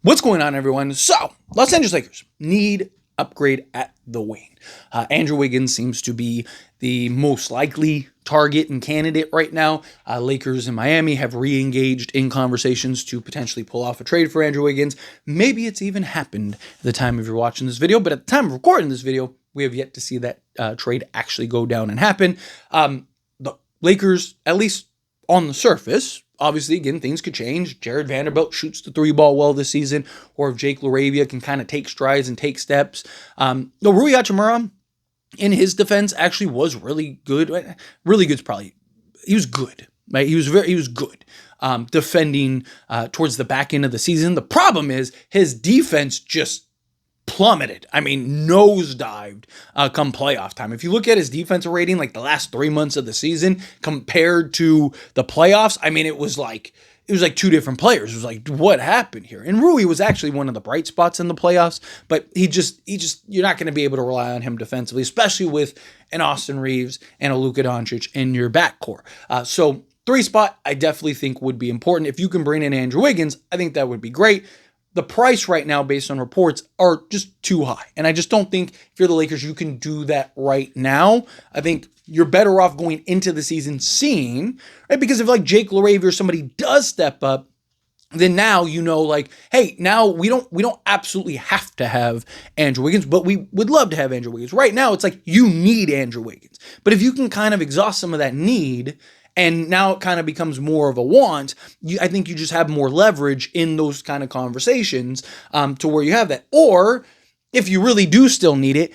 What's going on, everyone? So, Los Angeles Lakers need upgrade at the wing. Andrew Wiggins seems to be the most likely target and candidate right now. Lakers and Miami have re-engaged in conversations to potentially pull off a trade for Andrew Wiggins. Maybe it's even happened at the time of you're watching this video, but at the time of recording this video, we have yet to see that trade actually go down and happen. The Lakers, at least on the surface, obviously, again, things could change. Jared Vanderbilt shoots the three ball well this season, or if Jake LaRavia can kind of take strides and take steps. Rui Hachimura, in his defense, actually was really good. Really good's probably, he was good. Right? He was good defending towards the back end of the season. The problem is his defense just plummeted. I mean, nosedived come playoff time. If you look at his defensive rating, like the last 3 months of the season compared to the playoffs, I mean, it was like two different players. It was like, what happened here? And Rui was actually one of the bright spots in the playoffs, but he just you're not going to be able to rely on him defensively, especially with an Austin Reeves and a Luka Doncic in your backcourt. So 3 spot, I definitely think would be important. If you can bring in Andrew Wiggins, I think that would be great. The price right now, based on reports, are just too high. And I just don't think if you're the Lakers, you can do that right now. I think you're better off going into the season seeing, right? Because if like Jake LaRavia or somebody does step up, then now you know, like, hey, now we don't absolutely have to have Andrew Wiggins, but we would love to have Andrew Wiggins. Right now, it's like you need Andrew Wiggins. But if you can kind of exhaust some of that need, and now it kind of becomes more of a want, I think you just have more leverage in those kind of conversations to where you have that. Or if you really do still need it,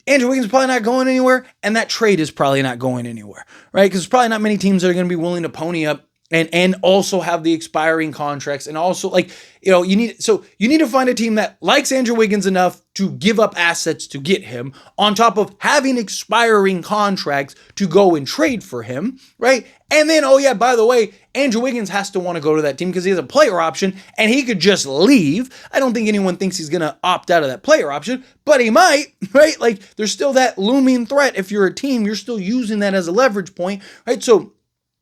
Andrew Wiggins is probably not going anywhere, and that trade is probably not going anywhere, right? Because there's probably not many teams that are going to be willing to pony up and also have the expiring contracts, and also you need to find a team that likes Andrew Wiggins enough to give up assets to get him, on top of having expiring contracts to go and trade for him, right? And then, oh yeah, by the way, Andrew Wiggins has to want to go to that team because he has a player option and he could just leave. I don't think anyone thinks he's going to opt out of that player option, but he might, right? Like, there's still that looming threat. If you're a team, you're still using that as a leverage point, right? So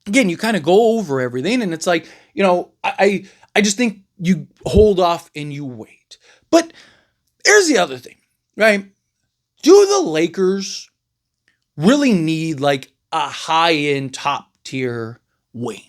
again, you kind of go over everything, and it's like, I just think you hold off and you wait. But here's the other thing, right? Do the Lakers really need like a high-end top-tier wing?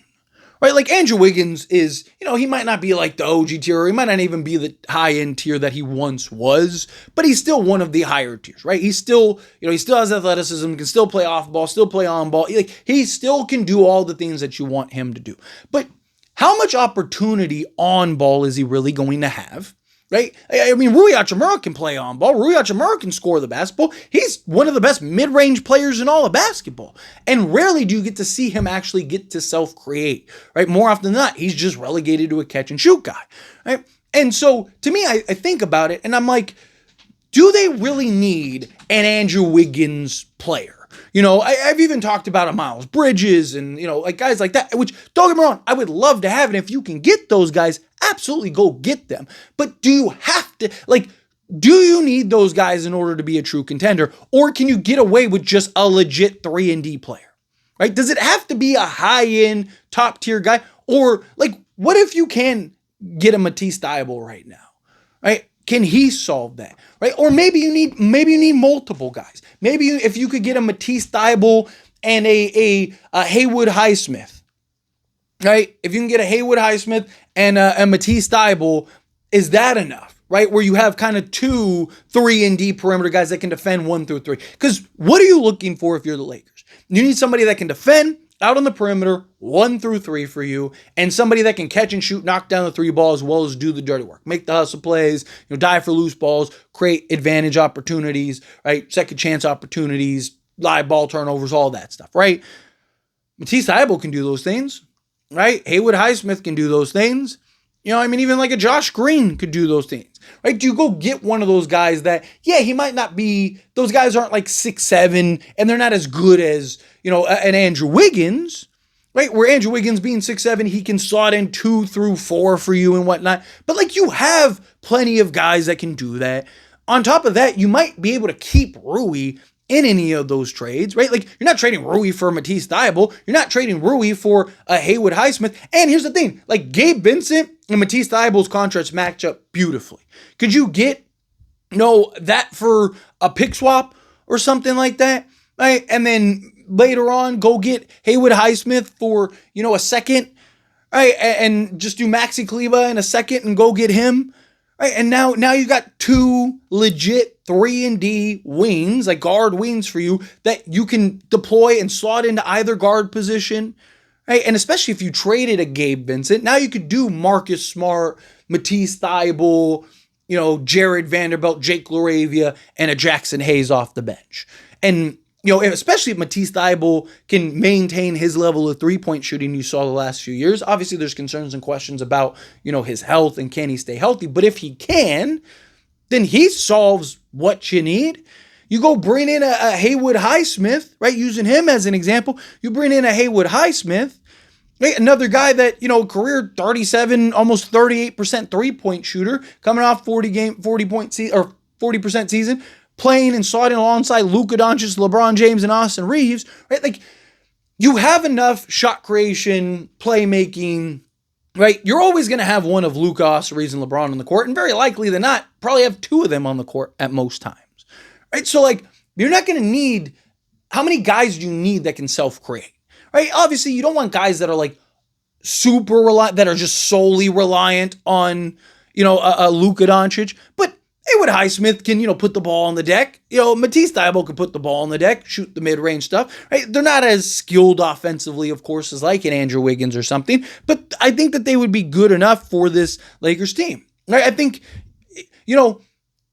Right? Like Andrew Wiggins is, he might not be like the OG tier, or he might not even be the high-end tier that he once was, but he's still one of the higher tiers, right? He's still, he still has athleticism, can still play off ball, still play on ball. He still can do all the things that you want him to do. But how much opportunity on ball is he really going to have? Right? I mean, Rui Hachimura can play on ball. Rui Hachimura can score the basketball. He's one of the best mid-range players in all of basketball. And rarely do you get to see him actually get to self-create, right? More often than not, he's just relegated to a catch-and-shoot guy, right? And so, to me, I think about it, and I'm like, do they really need an Andrew Wiggins player? I've even talked about a Miles Bridges and, like guys like that, which, don't get me wrong, I would love to have it. If you can get those guys, absolutely go get them. But do you have to, do you need those guys in order to be a true contender? Or can you get away with just a legit 3-and-D player, right? Does it have to be a high-end, top-tier guy? Or, what if you can get a Matisse Thybulle right now, right? Can he solve that, right? Or maybe you need multiple guys. Maybe if you could get a Matisse Thybulle and a Haywood Highsmith, right? If you can get a Haywood Highsmith and a Matisse Thybulle, is that enough, right? Where you have kind of 2 3-and-D perimeter guys that can defend 1 through 3. Because what are you looking for if you're the Lakers? You need somebody that can defend out on the perimeter 1 through 3 for you, and somebody that can catch and shoot, knock down the 3 ball, as well as do the dirty work, make the hustle plays, dive for loose balls, create advantage opportunities, right? Second chance opportunities, live ball turnovers, all that stuff, right? Matisse Thybulle can do those things, right? Haywood Highsmith can do those things. Even like a Josh Green could do those things, right? Do you go get one of those guys that, yeah, he might not be, those guys aren't like 6'7", and they're not as good as, an Andrew Wiggins, right? Where Andrew Wiggins being 6'7", he can slot in 2 through 4 for you and whatnot. But you have plenty of guys that can do that. On top of that, you might be able to keep Rui in any of those trades, right? You're not trading Rui for Matisse Thybulle. You're not trading Rui for a Haywood Highsmith. And here's the thing, Gabe Vincent and Matisse Thybulle's contracts match up beautifully. Could you get that for a pick swap or something like that, right? And then later on, go get Haywood Highsmith for, a second, right? And just do Maxi Kleber in a second and go get him, right? And now you got two legit 3-and-D wings, like guard wings for you that you can deploy and slot into either guard position, right? And especially if you traded a Gabe Vincent, now you could do Marcus Smart, Matisse Thybulle, Jared Vanderbilt, Jake LaRavia, and a Jackson Hayes off the bench. And, especially if Matisse Thybulle can maintain his level of three-point shooting you saw the last few years. Obviously, there's concerns and questions about, his health and can he stay healthy. But if he can, then he solves what you need. You go bring in a Haywood Highsmith, right? Using him as an example. You bring in a Haywood Highsmith, right? Another guy that, career 37, almost 38% three-point shooter, coming off 40% season, playing and slotting alongside Luka Doncic, LeBron James, and Austin Reeves, right? Like, you have enough shot creation, playmaking, right? You're always going to have one of Luka, Austin Reeves, and LeBron on the court, and very likely than not, probably have two of them on the court at most times, right? So, you're not going to need, how many guys do you need that can self-create, right? Obviously, you don't want guys that are, super reliant, that are just solely reliant on, a Luka Doncic, but Haywood Highsmith can, put the ball on the deck. Matisse Thybulle can put the ball on the deck, shoot the mid-range stuff, right? They're not as skilled offensively, of course, as like an Andrew Wiggins or something, but I think that they would be good enough for this Lakers team, right? I think,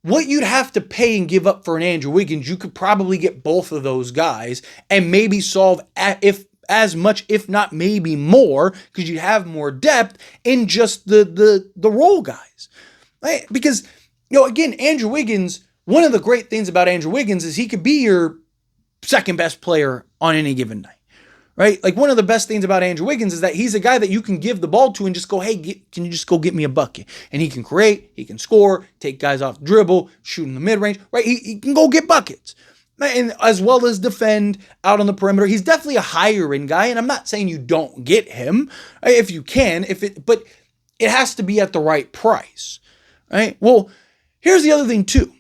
what you'd have to pay and give up for an Andrew Wiggins, you could probably get both of those guys and maybe solve as much, if not maybe more, because you have more depth in just the role guys, right? Because, again, Andrew Wiggins, one of the great things about Andrew Wiggins is he could be your second best player on any given night, right? One of the best things about Andrew Wiggins is that he's a guy that you can give the ball to and just go, hey, can you just go get me a bucket? And he can create, he can score, take guys off the dribble, shoot in the mid-range, right? He can go get buckets. And as well as defend out on the perimeter. He's definitely a higher end guy, and I'm not saying you don't get him if you can, but it has to be at the right price, right? Well, here's the other thing too.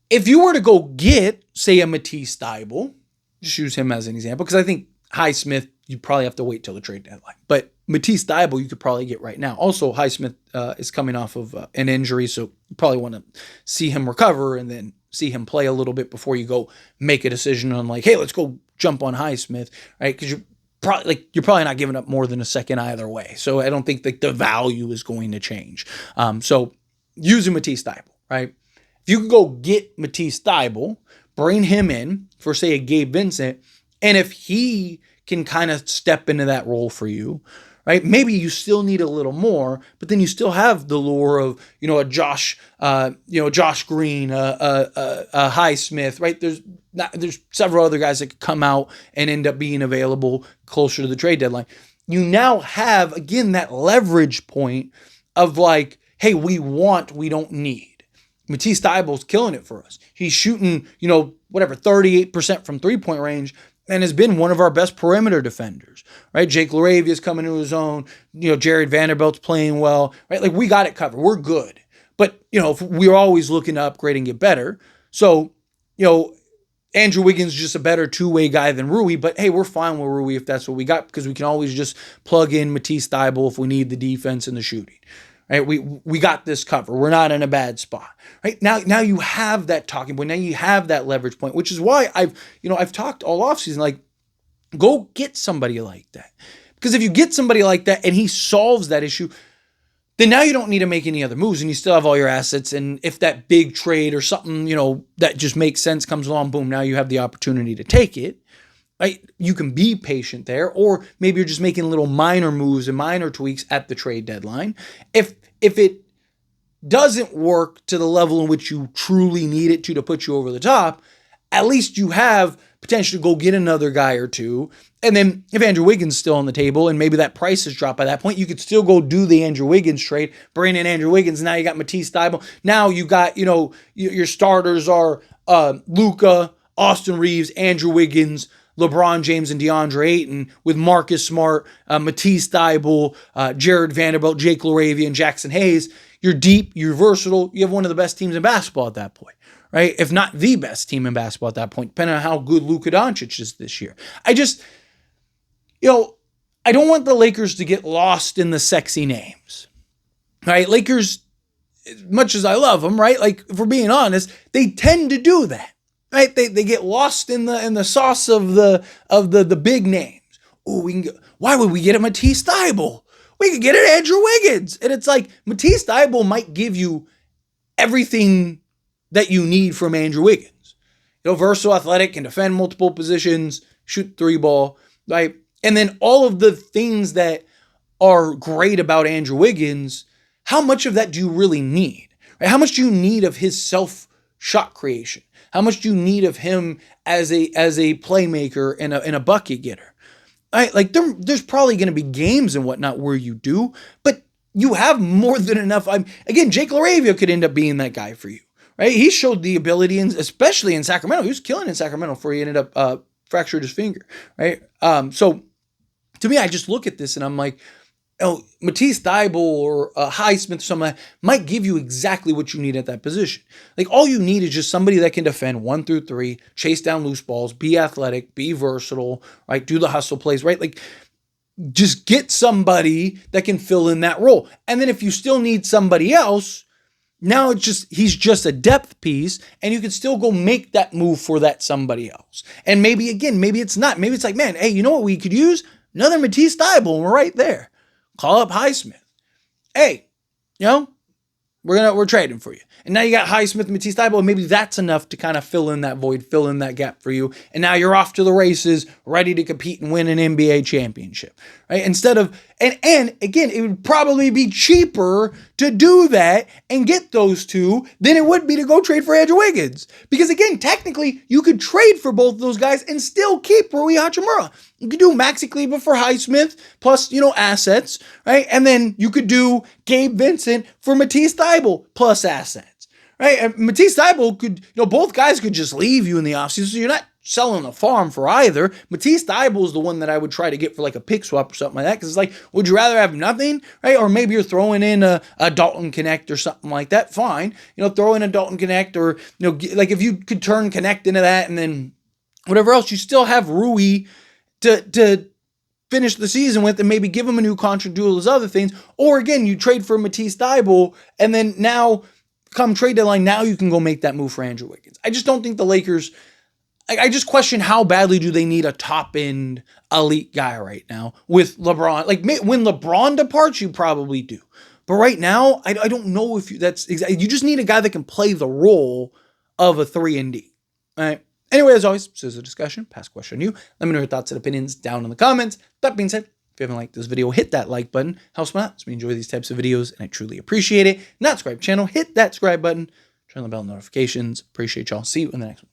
If you were to go get, say, a Matisse Thybulle, just use him as an example, because I think Highsmith, you probably have to wait till the trade deadline. But Matisse Thybulle, you could probably get right now. Also, Highsmith is coming off of an injury, so you probably want to see him recover and then see him play a little bit before you go make a decision on hey, let's go jump on Highsmith, right? Because you're probably not giving up more than a second either way. So I don't think the value is going to change. So using Matisse Thybulle, right? If you could go get Matisse Thybulle, bring him in for, say, a Gabe Vincent, and if he can kind of step into that role for you, right? Maybe you still need a little more, but then you still have the lure of, a Josh Green, a Highsmith, right? There's several other guys that could come out and end up being available closer to the trade deadline. You now have, again, that leverage point of hey, we don't need. Matisse Thybulle's killing it for us. He's shooting, 38% from three-point range and has been one of our best perimeter defenders, right? Jake LaRavia's coming to his own. Jared Vanderbilt's playing well, right? We got it covered. We're good. But, if we're always looking to upgrade and get better. So, Andrew Wiggins is just a better two-way guy than Rui, but hey, we're fine with Rui if that's what we got, because we can always just plug in Matisse Thybulle if we need the defense and the shooting. Right, we got this covered. We're not in a bad spot. Right now, you have that talking point. Now you have that leverage point, which is why I've talked all offseason. Go get somebody like that, because if you get somebody like that and he solves that issue, then now you don't need to make any other moves, and you still have all your assets. And if that big trade or something that just makes sense comes along, boom, now you have the opportunity to take it. Right? You can be patient there, or maybe you're just making little minor moves and minor tweaks at the trade deadline. If it doesn't work to the level in which you truly need it to put you over the top, at least you have potential to go get another guy or two. And then if Andrew Wiggins is still on the table and maybe that price has dropped by that point, you could still go do the Andrew Wiggins trade, bring in Andrew Wiggins. Now you got Matisse Thybulle. Now you got, your starters are Luka, Austin Reeves, Andrew Wiggins, LeBron James and DeAndre Ayton with Marcus Smart, Matisse Thybulle, Jared Vanderbilt, Jake LaRavia, and Jackson Hayes. You're deep, you're versatile. You have one of the best teams in basketball at that point, right? If not the best team in basketball at that point, depending on how good Luka Doncic is this year. I don't want the Lakers to get lost in the sexy names, right? Lakers, as much as I love them, right? Like, if we're being honest, they tend to do that, right? They get lost in the sauce of the big names. Oh, why would we get a Matisse Thybulle? We could get an Andrew Wiggins. And it's like, Matisse Thybulle might give you everything that you need from Andrew Wiggins. Versatile, athletic, can defend multiple positions, shoot three ball, right? And then all of the things that are great about Andrew Wiggins, how much of that do you really need? Right? How much do you need of his self-shot creation? How much do you need of him as a playmaker and a bucket getter? Right? Like, there's probably going to be games and whatnot where you do, but you have more than enough. Again, Jake LaRavia could end up being that guy for you, right? He showed the ability, especially in Sacramento. He was killing in Sacramento before he ended up fractured his finger, right? So to me, I just look at this and I'm like, Matisse Thybulle or Highsmith, something might give you exactly what you need at that position. Like, all you need is just somebody that can defend 1 through 3, chase down loose balls, be athletic, be versatile, right? Do the hustle plays, right? Like, just get somebody that can fill in that role. And then if you still need somebody else, now he's just a depth piece, and you can still go make that move for that somebody else. And maybe it's not. Maybe it's like, man, hey, you know what we could use? Another Matisse Thybulle, and we're right there. Call up Highsmith. Hey, we're trading for you. And now you got Highsmith, Matisse Thybulle, and maybe that's enough to kind of fill in that void, fill in that gap for you. And now you're off to the races, ready to compete and win an NBA championship, right? Instead of, and again, it would probably be cheaper to do that and get those two than it would be to go trade for Andrew Wiggins. Because again, technically, you could trade for both of those guys and still keep Rui Hachimura. You could do Maxi Kleber for Highsmith plus, assets, right? And then you could do Gabe Vincent for Matisse Thybulle plus assets, right? And Matisse Thybulle could, both guys could just leave you in the offseason, so you're not selling the farm for either. Matisse Thybulle is the one that I would try to get for like a pick swap or something like that, because it's like, would you rather have nothing, right? Or maybe you're throwing in a Dalton Connect or something like that, fine. Throw in a Dalton Connect, or, like if you could turn Connect into that and then whatever else, you still have Rui to finish the season with, and maybe give him a new contract, do all those other things. Or again, you trade for Matisse Thybulle, and then now come trade deadline, now you can go make that move for Andrew Wiggins. I just don't think the Lakers, I just question how badly do they need a top-end elite guy right now with LeBron. Like, when LeBron departs, you probably do. But right now, I don't know if that's exactly, you just need a guy that can play the role of a 3-and-D. All right. Anyway, as always, this is a discussion, pass question on you. Let me know your thoughts and opinions down in the comments. That being said, if you haven't liked this video, hit that like button. Helps me out. So we enjoy these types of videos, and I truly appreciate it. Not subscribe to the channel, hit that subscribe button. Turn on the bell notifications. Appreciate y'all. See you in the next one.